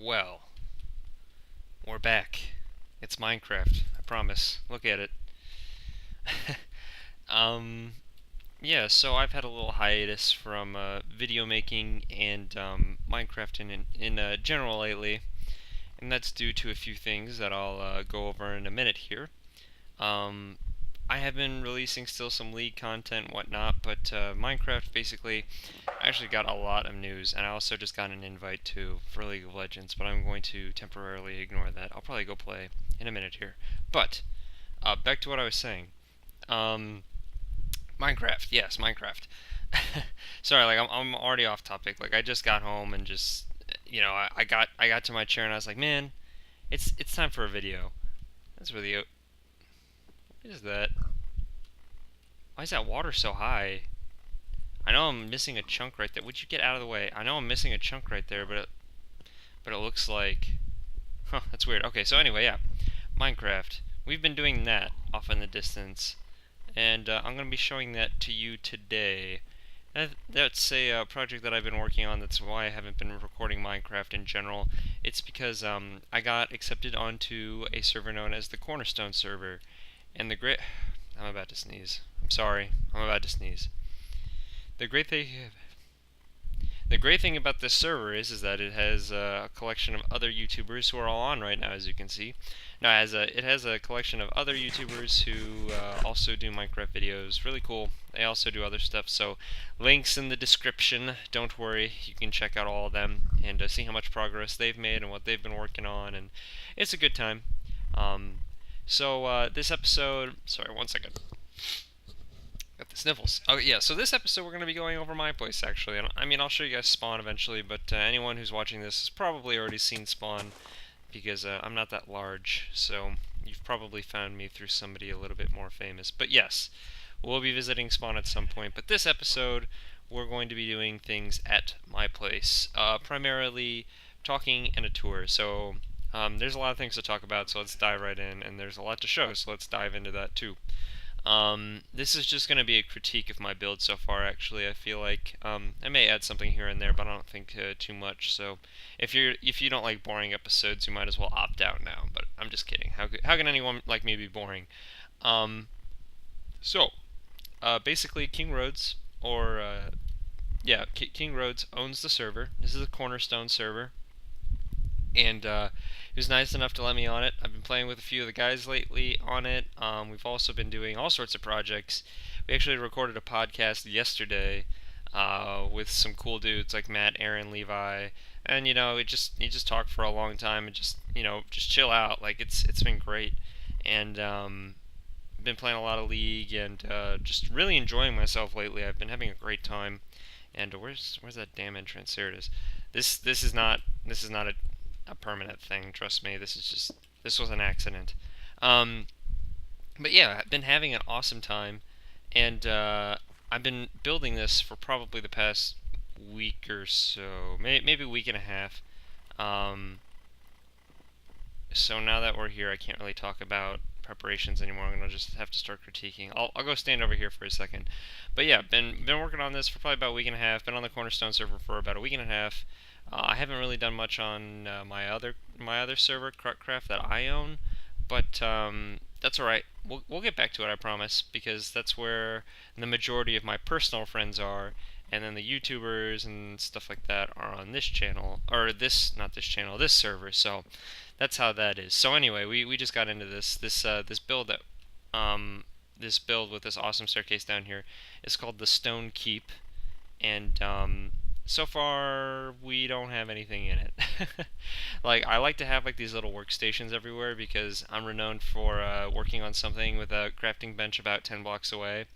Well, we're back. It's Minecraft, I promise. Look at it. um, yeah, so I've had a little hiatus from video making and Minecraft in general lately, and that's due to a few things that I'll go over in a minute here. Um, I have been releasing still some League content and whatnot, but Minecraft basically, I actually got a lot of news, and I also just got an invite for League of Legends, but I'm going to temporarily ignore that. I'll probably go play in a minute here. But back to what I was saying. Um, Minecraft, yes, Minecraft. Sorry, like I'm already off topic. Like I just got home and just I got to my chair and I was like, man, it's time for a video. That's really what is that? Why is that water so high? I know I'm missing a chunk right there. Would you get out of the way? I know I'm missing a chunk right there, but it looks like, huh, that's weird. Okay, so anyway, yeah, Minecraft. We've been doing that off in the distance, and I'm going to be showing that to you today. That's a project that I've been working on. That's why I haven't been recording Minecraft in general. It's because I got accepted onto a server known as the Cornerstone server, and the great. I'm about to sneeze. I'm sorry. I'm about to sneeze. The great thing The great thing about this server is that it has a collection of other YouTubers who are all on right now, as you can see. Now, it has a collection of other YouTubers who also do Minecraft videos. Really cool. They also do other stuff. So, links in the description. Don't worry, you can check out all of them and see how much progress they've made and what they've been working on. And it's a good time. This episode. Sorry, one second. Got the sniffles. Oh yeah, so this episode we're going to be going over my place actually. I mean, I'll show you guys Spawn eventually, but anyone who's watching this has probably already seen Spawn because I'm not that large, so you've probably found me through somebody a little bit more famous. But yes, we'll be visiting Spawn at some point, but this episode we're going to be doing things at my place, primarily talking and a tour. So there's a lot of things to talk about, so let's dive right in, and there's a lot to show, so let's dive into that too. This is just going to be a critique of my build so far, actually. I feel like I may add something here and there, but I don't think too much. So if you don't like boring episodes, you might as well opt out now. But I'm just kidding. How can anyone like me be boring? Um, Basically, King Rhodes, or yeah, King Rhodes owns the server. This is a Cornerstone server, and he was nice enough to let me on it. I've been playing with a few of the guys lately on it. We've also been doing all sorts of projects. We actually recorded a podcast yesterday with some cool dudes like Matt, Aaron, Levi, and you just talk for a long time and just chill out. Like it's been great, and been playing a lot of League and just really enjoying myself lately. I've been having a great time. And where's that damn entrance? Here it is. This is not a permanent thing. Trust me. This was an accident. Um, but yeah, I've been having an awesome time, and I've been building this for probably the past week or so, maybe a week and a half. Um, so now that we're here, I can't really talk about preparations anymore. I'm gonna just have to start critiquing. I'll go stand over here for a second. But yeah, been working on this for probably about a week and a half. Been on the Cornerstone server for about a week and a half. I haven't really done much on my other server, Craft, that I own, but that's all right. We'll get back to it, I promise, because that's where the majority of my personal friends are, and then the YouTubers and stuff like that are on this channel, or not this channel, this server. So that's how that is. So anyway, we just got into this build that this build with this awesome staircase down here is called the Stone Keep, and so far we don't have anything in it. Like, I like to have like these little workstations everywhere because I'm renowned for working on something with a crafting bench about 10 blocks away,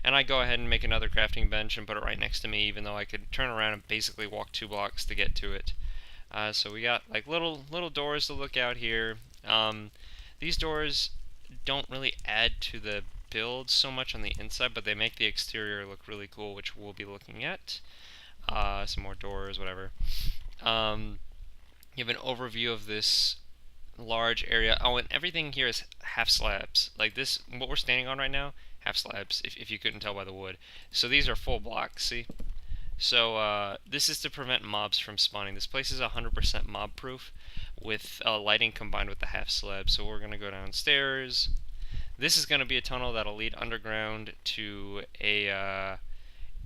and I go ahead and make another crafting bench and put it right next to me, even though I could turn around and basically walk 2 blocks to get to it. So we got like little doors to look out here. These doors don't really add to the build so much on the inside, but they make the exterior look really cool, which we'll be looking at. Some more doors, whatever. You have an overview of this large area. Oh, and everything here is half slabs. Like this, what we're standing on right now, half slabs, if you couldn't tell by the wood. So these are full blocks, see? So this is to prevent mobs from spawning. This place is 100% mob proof with lighting combined with the half slab. So we're going to go downstairs. This is going to be a tunnel that'll lead underground to a,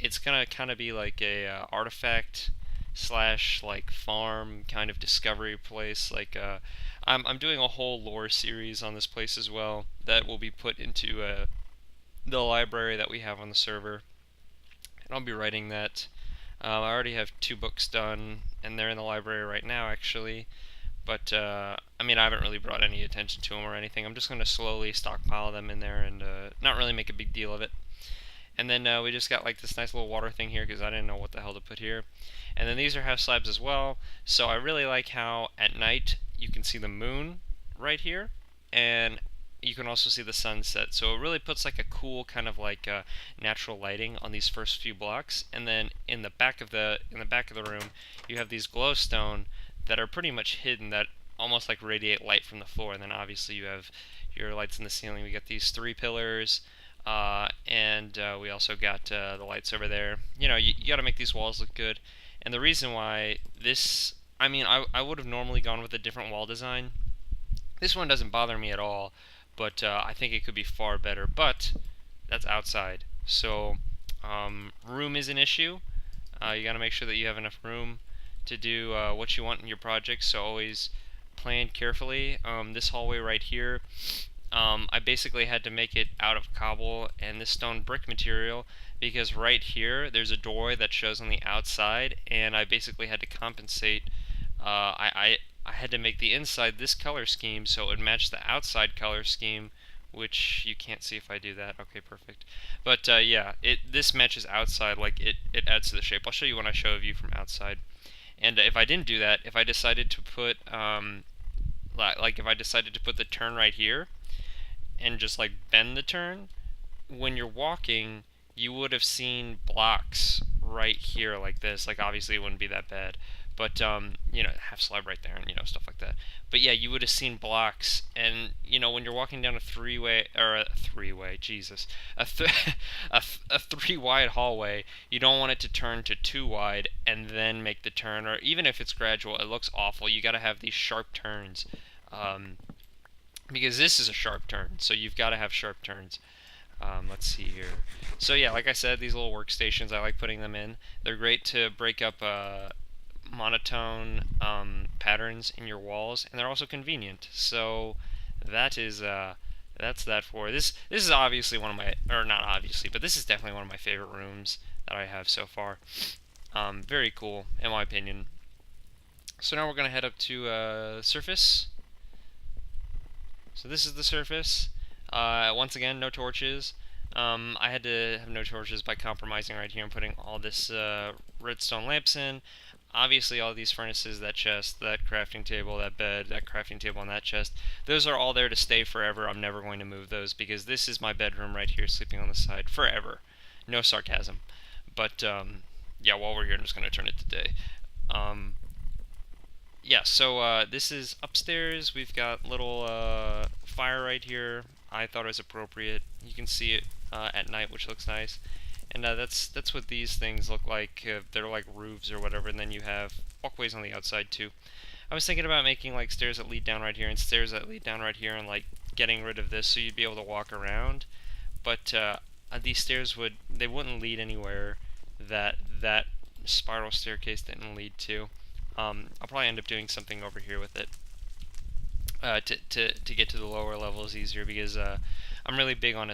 it's going to kind of be like a artifact slash like farm kind of discovery place. Like I'm doing a whole lore series on this place as well that will be put into the library that we have on the server. And I'll be writing that. I already have 2 books done, and they're in the library right now, actually. But, I mean, I haven't really brought any attention to them or anything. I'm just going to slowly stockpile them in there and not really make a big deal of it. And then we just got like this nice little water thing here because I didn't know what the hell to put here. And then these are half slabs as well. So I really like how at night you can see the moon right here. And you can also see the sunset, so it really puts like a cool kind of like natural lighting on these first few blocks. And then in the back of the room, you have these glowstone that are pretty much hidden, that almost like radiate light from the floor. And then obviously you have your lights in the ceiling. We got these 3 pillars, and we also got the lights over there. You know, you got to make these walls look good. And the reason why this, I mean, I would have normally gone with a different wall design. This one doesn't bother me at all, but I think it could be far better. But that's outside, so room is an issue. You got to make sure that you have enough room to do what you want in your project, so always plan carefully. This hallway right here, I basically had to make it out of cobble and this stone brick material, because right here there's a doorway that shows on the outside, and I basically had to compensate. I had to make the inside this color scheme so it would match the outside color scheme, which you can't see if I do that. Okay, perfect. But yeah, this matches outside, like it adds to the shape. I'll show you when I show a view from outside. And if I didn't do that, if I decided to put like if I decided to put the turn right here and just like bend the turn, when you're walking, you would have seen blocks right here like this. Like obviously it wouldn't be that bad, but you know, half slab right there, and you know, stuff like that. But yeah, you would have seen blocks, and you know, when you're walking down a three-way, Jesus, a 3 wide hallway, you don't want it to turn to 2 wide and then make the turn, or even if it's gradual, it looks awful. You got to have these sharp turns, because this is a sharp turn, so you've got to have sharp turns. Let's see here. So yeah, like I said, these little workstations, I like putting them in. They're great to break up monotone patterns in your walls, and they're also convenient. So that is that's that for this. This is obviously one of my, or not obviously, but this is definitely one of my favorite rooms that I have so far. Very cool in my opinion. So now we're gonna head up to surface. So this is the surface. Once again, no torches. I had to have no torches by compromising right here and putting all this redstone lamps in. Obviously all these furnaces, that chest, that crafting table, that bed, that crafting table, and that chest, those are all there to stay forever. I'm never going to move those because this is my bedroom right here, sleeping on the side forever. No sarcasm. But yeah, while we're here, I'm just going to turn it to day. Yeah, so this is upstairs. We've got little fire right here. I thought it was appropriate. You can see it at night, which looks nice. And that's what these things look like. They're like roofs or whatever, and then you have walkways on the outside too. I was thinking about making like stairs that lead down right here and stairs that lead down right here, and like getting rid of this so you'd be able to walk around. But these stairs wouldn't lead anywhere that that spiral staircase didn't lead to. I'll probably end up doing something over here with it to get to the lower levels easier, because I'm really big on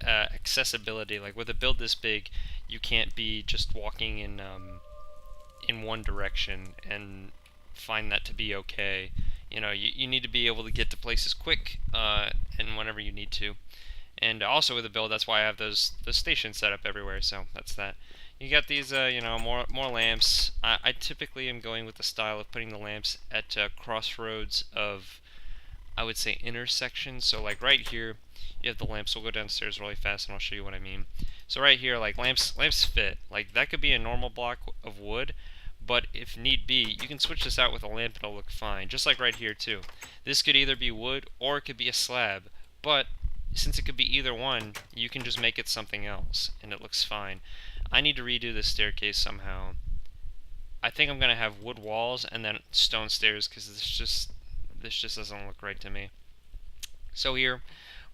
accessibility. Like with a build this big, you can't be just walking in one direction and find that to be okay. You know, you need to be able to get to places quick and whenever you need to. And also with a build, that's why I have those stations set up everywhere. So that's that. You got these, you know, more lamps. I typically am going with the style of putting the lamps at crossroads of, I would say, intersections. So like right here, you have the lamps. We'll go downstairs really fast and I'll show you what I mean. So right here, like lamps fit. Like that could be a normal block of wood, but if need be, you can switch this out with a lamp and it'll look fine. Just like right here too. This could either be wood or it could be a slab, but since it could be either one, you can just make it something else and it looks fine. I need to redo this staircase somehow. I think I'm gonna have wood walls and then stone stairs because this just doesn't look right to me. So here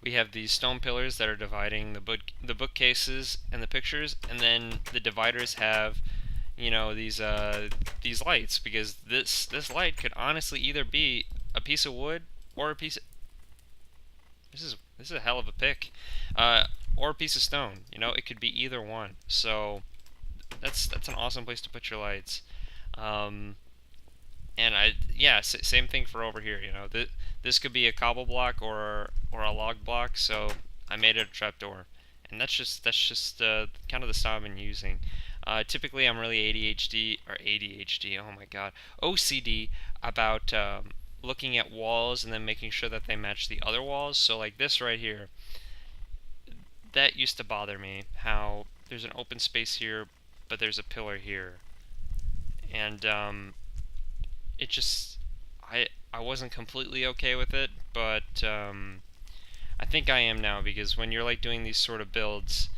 we have these stone pillars that are dividing the bookcases and the pictures, and then the dividers have, these lights, because this light could honestly either be a piece of wood or a piece of, this is a hell of a pick, or a piece of stone. It could be either one. So that's an awesome place to put your lights. Um, and yeah, same thing for over here. This could be a cobble block or a log block. So I made it a trapdoor, and that's just kind of the style I've been using. Typically, I'm really ADHD. Oh my God, OCD about looking at walls and then making sure that they match the other walls. So like this right here, that used to bother me. How there's an open space here, but there's a pillar here, and it just I wasn't completely okay with it, but I think I am now, because when you're like doing these sort of builds,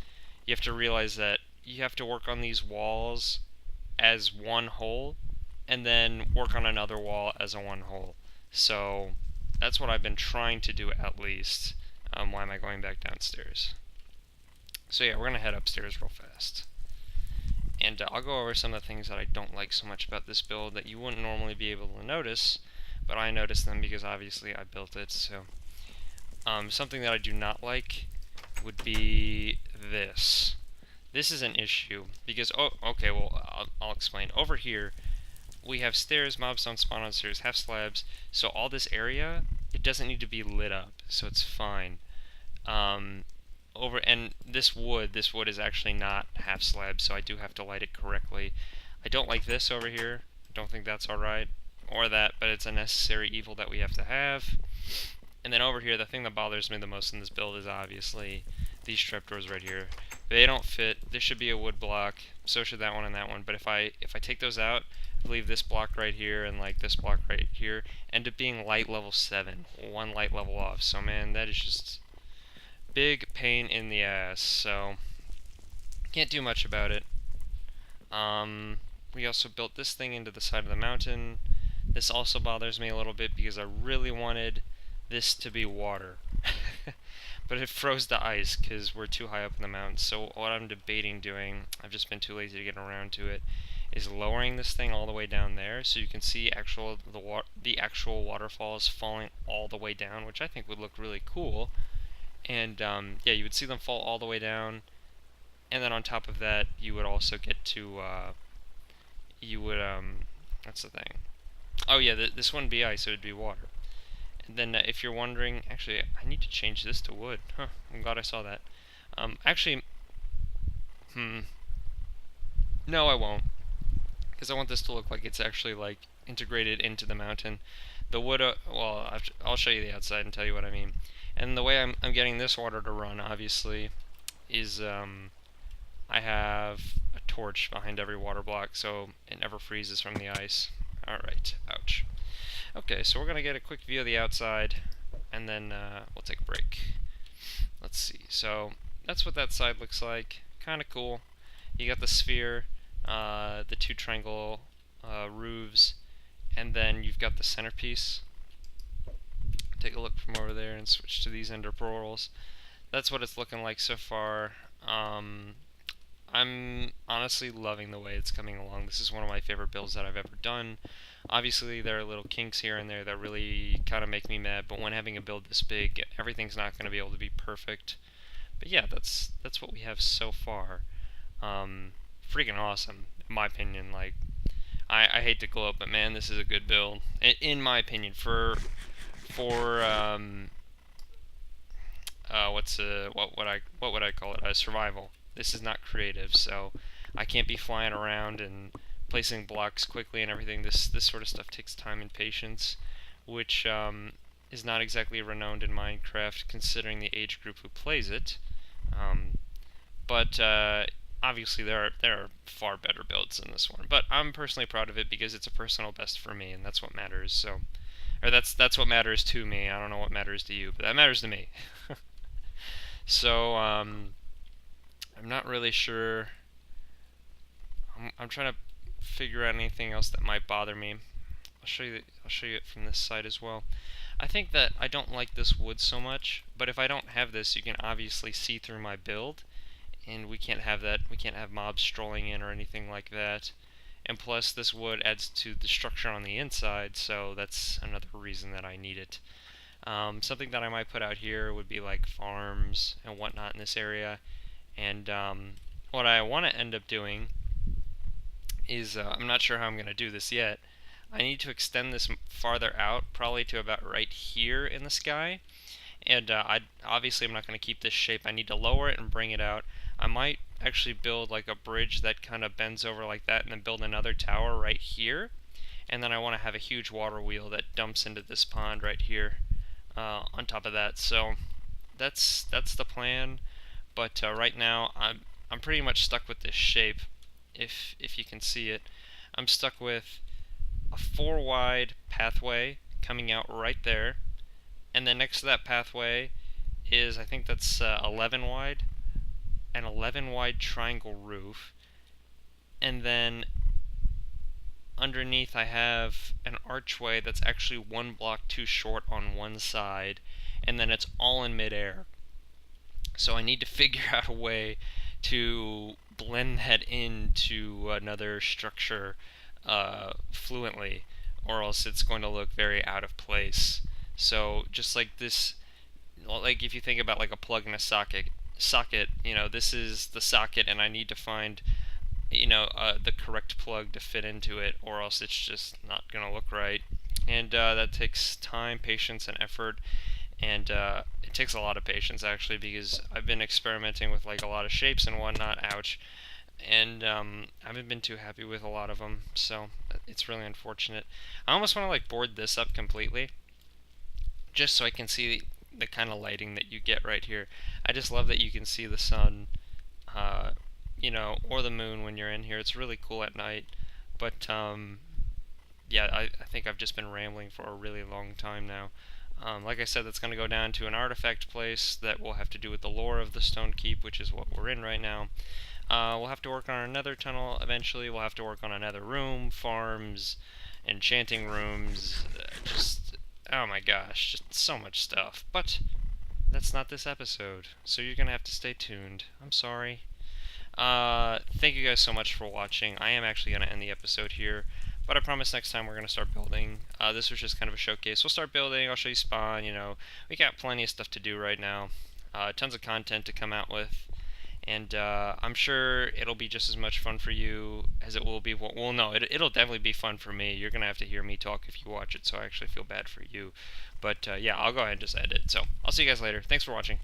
you have to realize that you have to work on these walls as one whole, and then work on another wall as a one whole. So that's what I've been trying to do, at least. Why am I going back downstairs? So yeah, we're gonna head upstairs real fast. And I'll go over some of the things that I don't like so much about this build that you wouldn't normally be able to notice, but I noticed them because obviously I built it. So something that I do not like would be this. This is an issue because, oh, okay, well, I'll explain. Over here, we have stairs. Mobs don't spawn on stairs, half slabs. So all this area, it doesn't need to be lit up, so it's fine. And this wood is actually not half slab, so I do have to light it correctly. I don't like this over here. I don't think that's alright, or that, but it's a necessary evil that we have to have. And then over here, the thing that bothers me the most in this build is obviously these trapdoors right here. They don't fit. This should be a wood block, so should that one and that one. But if I take those out, I believe this block right here and like this block right here end up being light level 7, one light level off. So man, that is just big pain in the ass. So can't do much about it. We also built this thing into the side of the mountain. This also bothers me a little bit because I really wanted this to be water. But it froze the ice because we're too high up in the mountain. So what I'm debating doing, I've just been too lazy to get around to it, is lowering this thing all the way down there so you can see the actual waterfalls falling all the way down, which I think would look really cool. And yeah, you would see them fall all the way down, and then on top of that, you would also get to what's the thing? Oh yeah, this wouldn't be ice; it would be water. And then if you're wondering, actually, I need to change this to wood. Huh? I'm glad I saw that. Actually, no, I won't, because I want this to look like it's actually like integrated into the mountain. The wood, well, I'll show you the outside and tell you what I mean. And the way I'm getting this water to run, obviously, is I have a torch behind every water block, so it never freezes from the ice. Alright, ouch. Okay, so we're going to get a quick view of the outside, and then we'll take a break. Let's see, so that's what that side looks like. Kind of cool. You got the sphere, the two triangle roofs, and then you've got the centerpiece. Take a look from over there and switch to these ender pearls. That's what it's looking like so far. I'm honestly loving the way it's coming along. This is one of my favorite builds that I've ever done. Obviously, there are little kinks here and there that really kind of make me mad, but when having a build this big, everything's not going to be able to be perfect. But yeah, that's what we have so far. Freaking awesome, in my opinion. Like, I hate to gloat, but man, this is a good build, in my opinion. For what would I call it? Survival. This is not creative, so I can't be flying around and placing blocks quickly and everything. This sort of stuff takes time and patience, which is not exactly renowned in Minecraft, considering the age group who plays it. But obviously there are far better builds than this one. But I'm personally proud of it because it's a personal best for me, and that's what matters. So, or that's what matters to me. I don't know what matters to you, but that matters to me. So I'm not really sure I'm trying to figure out anything else that might bother me. I'll show you it from this side as well. I think that I don't like this wood so much, but if I don't have this, you can obviously see through my build, and we can't have that. We can't have mobs strolling in or anything like that. And plus, this wood adds to the structure on the inside, so that's another reason that I need it. Something that I might put out here would be like farms and whatnot in this area. And what I want to end up doing is, I'm not sure how I'm going to do this yet. I need to extend this farther out, probably to about right here in the sky. And obviously I'm not going to keep this shape. I need to lower it and bring it out. I might actually build like a bridge that kind of bends over like that, and then build another tower right here. And then I want to have a huge water wheel that dumps into this pond right here on top of that. So that's the plan. But right now I'm pretty much stuck with this shape. If you can see it, I'm stuck with a 4 wide pathway coming out right there, and then next to that pathway is, I think that's 11 wide, an 11 wide triangle roof, and then underneath I have an archway that's actually 1 block too short on one side, and then it's all in midair. So I need to figure out a way to blend that into another structure fluently, or else it's going to look very out of place. So just like this, like if you think about like a plug in a socket, you know, this is the socket, and I need to find, you know, the correct plug to fit into it, or else it's just not gonna look right. And that takes time, patience, and effort. And it takes a lot of patience actually, because I've been experimenting with like a lot of shapes and whatnot. Ouch. And I haven't been too happy with a lot of them, so it's really unfortunate. I almost want to like board this up completely, just so I can see the kind of lighting that you get right here. I just love that you can see the sun, you know, or the moon when you're in here. It's really cool at night. But yeah, I think I've just been rambling for a really long time now. Like I said, that's going to go down to an artifact place that will have to do with the lore of the Stone Keep, which is what we're in right now. We'll have to work on another tunnel eventually. We'll have to work on another room, farms, enchanting rooms. Just, oh my gosh, just so much stuff. But that's not this episode, so you're going to have to stay tuned. I'm sorry. Thank you guys so much for watching. I am actually going to end the episode here, but I promise next time we're going to start building. This was just kind of a showcase. We'll start building, I'll show you spawn, you know. We got plenty of stuff to do right now. Tons of content to come out with. And I'm sure it'll be just as much fun for you as it will be. Well, no, it'll definitely be fun for me. You're going to have to hear me talk if you watch it, so I actually feel bad for you. But yeah, I'll go ahead and just end it. So I'll see you guys later. Thanks for watching.